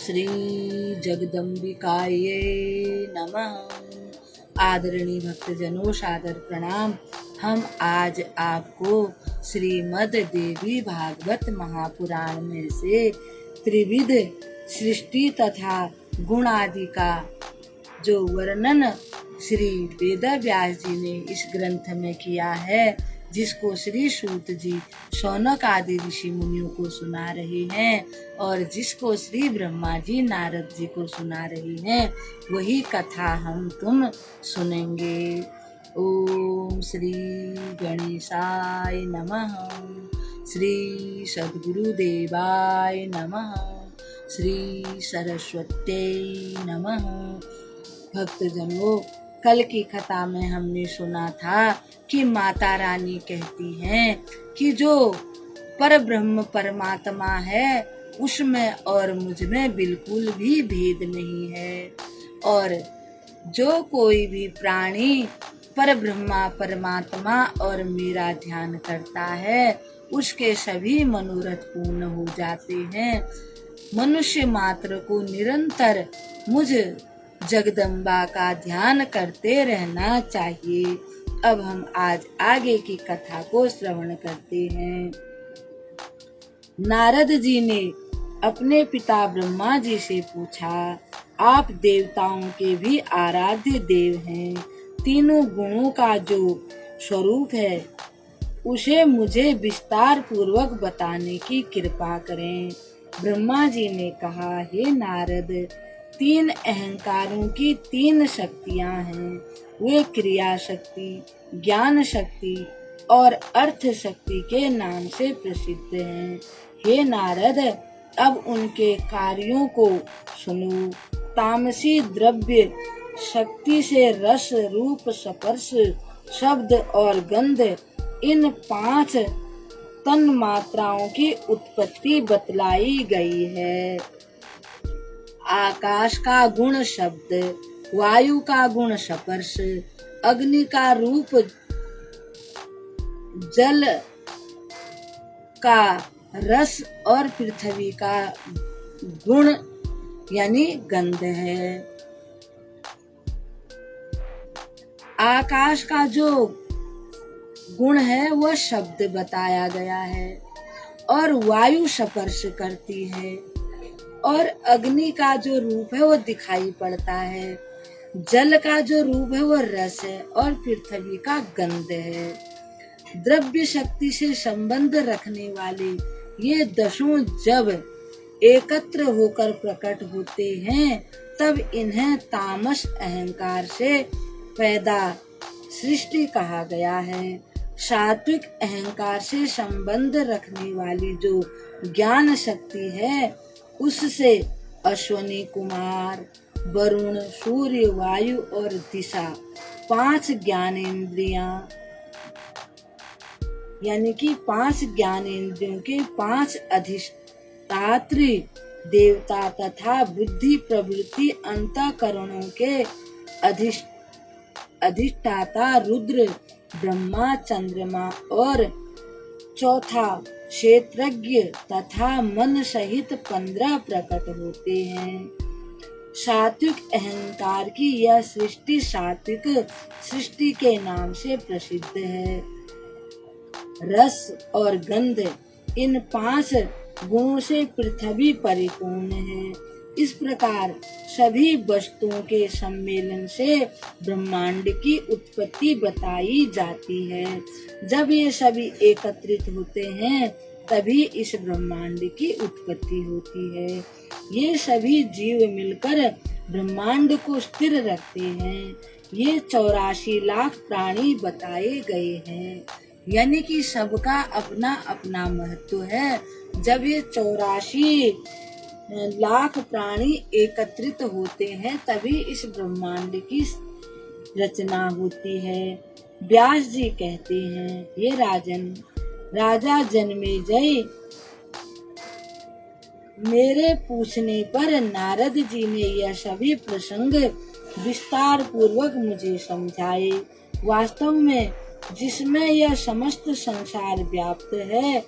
श्री जगदम्बिकाये नमः। आदरणीय भक्तजनों, सादर प्रणाम। हम आज आपको श्रीमद् देवी भागवत महापुराण में से त्रिविध सृष्टि तथा गुण आदि का जो वर्णन श्री वेद व्यास जी ने इस ग्रंथ में किया है, जिसको श्री सूत जी शौनक आदि ऋषि मुनियों को सुना रहे हैं और जिसको श्री ब्रह्मा जी नारद जी को सुना रही हैं, वही कथा हम तुम सुनेंगे। ओम श्री गणेशाय नमः। श्री सद्गुरुदेवाय नमः। श्री सरस्वत्यै नमः। भक्तजनों, कल की कथा में हमने सुना था कि माता रानी कहती हैं कि जो पर ब्रह्म परमात्मा है उसमें और मुझ में बिल्कुल भी भेद नहीं है, और जो कोई भी प्राणी पर ब्रह्मा परमात्मा और मेरा ध्यान करता है उसके सभी मनोरथ पूर्ण हो जाते हैं। मनुष्य मात्र को निरंतर मुझ जगदम्बा का ध्यान करते रहना चाहिए। अब हम आज आगे की कथा को श्रवण करते हैं। नारद जी ने अपने पिता ब्रह्मा जी से पूछा, आप देवताओं के भी आराध्य देव हैं, तीनों गुणों का जो स्वरूप है उसे मुझे विस्तार पूर्वक बताने की कृपा करें। ब्रह्मा जी ने कहा, हे नारद, तीन अहंकारों की तीन शक्तियां हैं। वे क्रिया शक्ति, ज्ञान शक्ति और अर्थ शक्ति के नाम से प्रसिद्ध हैं। हे नारद, अब उनके कार्यों को सुनो। तामसी द्रव्य शक्ति से रस, रूप, स्पर्श, शब्द और गंध, इन 5 तन मात्राओं की उत्पत्ति बतलाई गई है। आकाश का गुण शब्द, वायु का गुण स्पर्श, अग्नि का रूप, जल का रस और पृथ्वी का गुण यानी गंध है। आकाश का जो गुण है वह शब्द बताया गया है, और वायु स्पर्श करती है, और अग्नि का जो रूप है वो दिखाई पड़ता है, जल का जो रूप है वो रस है, और पृथ्वी का गंध है। द्रव्य शक्ति से संबंध रखने वाले ये 10 जब एकत्र होकर प्रकट होते हैं तब इन्हें तामस अहंकार से पैदा सृष्टि कहा गया है। सात्विक अहंकार से संबंध रखने वाली जो ज्ञान शक्ति है उससे अश्वनी कुमार, वरुण, सूर्य, वायु और दिशा 5 ज्ञानेंद्रियां यानी कि 5 ज्ञानेंद्रियों के 5 अधिष्ठात्री देवता तथा बुद्धि प्रवृत्ति अंतःकरणों के अधिष्ठाता रुद्र, ब्रह्मा, चंद्रमा और चौथा क्षेत्रज्ञ तथा मन सहित 15 प्रकट होते हैं। सात्विक अहंकार की यह सृष्टि सात्विक सृष्टि के नाम से प्रसिद्ध है। रस और गंध, इन 5 गुणों से पृथ्वी परिपूर्ण है। इस प्रकार सभी वस्तुओं के सम्मेलन से ब्रह्मांड की उत्पत्ति बताई जाती है। जब ये सभी एकत्रित होते हैं तभी इस ब्रह्मांड की उत्पत्ति होती है। ये सभी जीव मिलकर ब्रह्मांड को स्थिर रखते हैं। ये 84 लाख प्राणी बताए गए हैं, यानी कि सबका अपना अपना महत्व है। जब ये 84 लाख प्राणी एकत्रित होते हैं तभी इस ब्रह्मांड की रचना होती है। व्यास जी कहते हैं, ये राजन, राजा जन्मेजय, मेरे पूछने पर नारद जी ने यह सभी प्रसंग विस्तार पूर्वक मुझे समझाए। वास्तव में जिसमें यह समस्त संसार व्याप्त है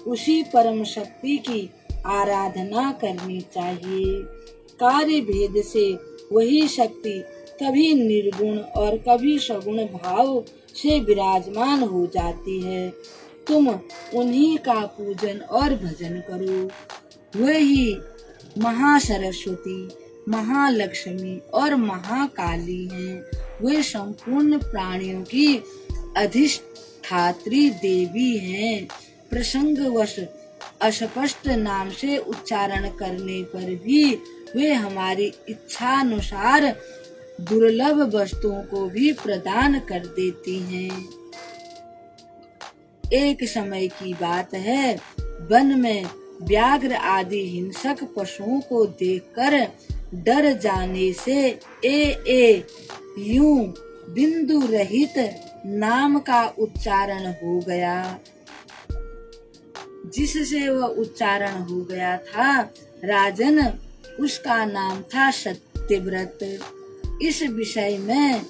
उसी परम शक्ति की आराधना करनी चाहिए। कार्य भेद से वही शक्ति कभी निर्गुण और कभी सगुण भाव से विराजमान हो जाती है। तुम उन्हीं का पूजन और भजन करो। वही महासरस्वती, महालक्ष्मी और महाकाली हैं। वे संपूर्ण प्राणियों की अधिष्ठात्री देवी हैं। प्रसंगवश अस्पष्ट नाम से उच्चारण करने पर भी वे हमारी इच्छानुसार दुर्लभ वस्तुओं को भी प्रदान कर देती हैं। एक समय की बात है, वन में व्याघ्र आदि हिंसक पशुओं को देखकर डर जाने से यूं बिंदु रहित नाम का उच्चारण हो गया। जिससे वह उच्चारण हो गया था, राजन, उसका नाम था सत्यव्रत। इस विषय में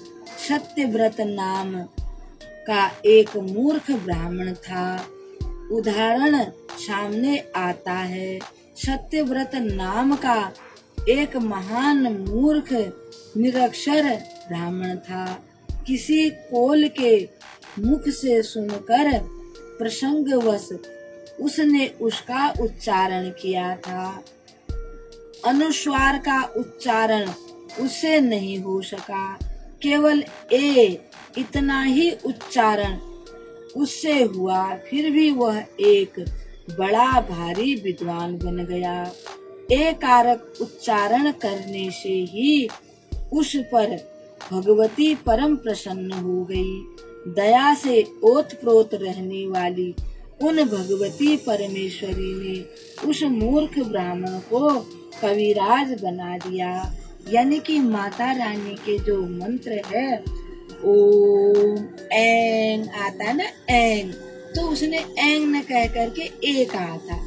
सत्यव्रत नाम का एक मूर्ख ब्राह्मण था। उदाहरण सामने आता है। सत्यव्रत नाम का एक महान मूर्ख निरक्षर ब्राह्मण था। किसी कोल के मुख से सुनकर प्रसंगवश उसने उसका उच्चारण किया था। अनुस्वार का उच्चारण उससे नहीं हो सका। केवल इतना ही उच्चारण उससे हुआ। फिर भी वह एक बड़ा भारी विद्वान बन गया। कारक उच्चारण करने से ही उस पर भगवती परम प्रसन्न हो गई। दया से ओतप्रोत रहने वाली उन भगवती परमेश्वरी ने उस मूर्ख ब्राह्मण को कविराज बना दिया। यानी कि माता रानी के जो मंत्र है, ओम ऐं आता है ना, ऐं, तो उसने ऐं न कह करके कहा था।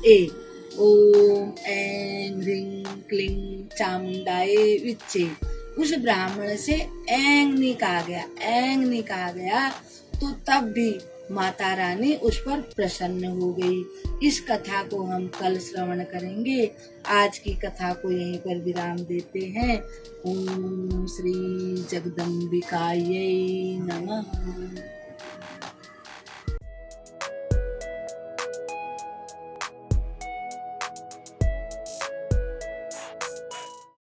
ओम ऐं ह्रीं क्लीं चामुंडाए विच्चे। उस ब्राह्मण से ऐं नहीं कहा गया, तो तब भी माता रानी उस पर प्रसन्न हो गई। इस कथा को हम कल श्रवण करेंगे। आज की कथा को यहीं पर विराम देते हैं। ओम श्री जगदम्बिकायै नमः।